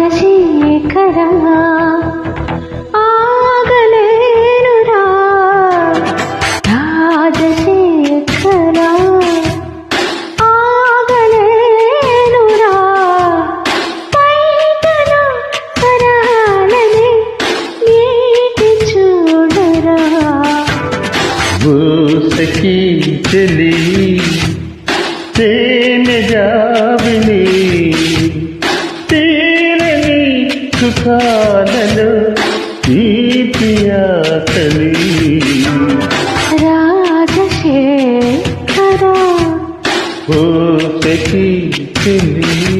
రాజశేఖరా ఆగలేనురా రాజశేఖరా ఆగలేనురా పైటన పరాలని నీటి చూడరా वो सखी चली तेने जावनी తీరని సుఖాలలో తీపియాతని రాజశేఖరా ఓ సఖీ చెలి